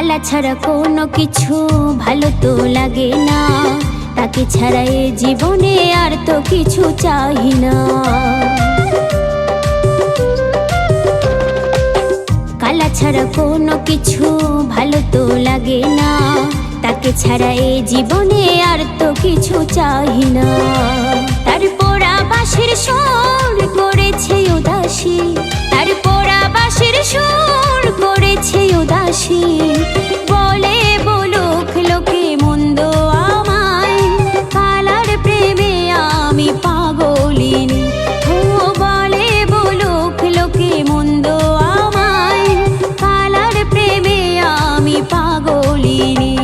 কালা ছাড়া কোনো কিছু ভালো তো লাগে না, তাকে ছাড়া এ জীবনে আর তো কিছু চাই না। কালা ছাড়া কোনো কিছু ভালো তো লাগে না, তাকে ছাড়া এ জীবনে আর তো কিছু চাই না। তার পোড়া বাঁশির সুর করেছে উদাসী, তার পোড়া বাঁশির সুর করেছে উদাসী। বলে বলুক লোকে মন্দ আমায়, কালার প্রেমে আমি পাগলিনী। ও বলে বলুক লোকে মন্দ আমায়, কালার প্রেমে আমি পাগলিনী।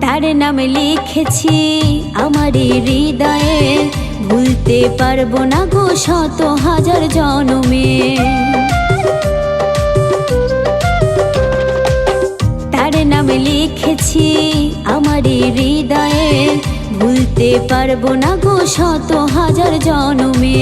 তার নাম লিখেছি আমার হৃদয়ে, ভুলতে পারবো না গো শত হাজার জনমে। তার নাম লিখেছি আমার হৃদয়ে, ভুলতে পারবো না গো শত হাজার জনমে।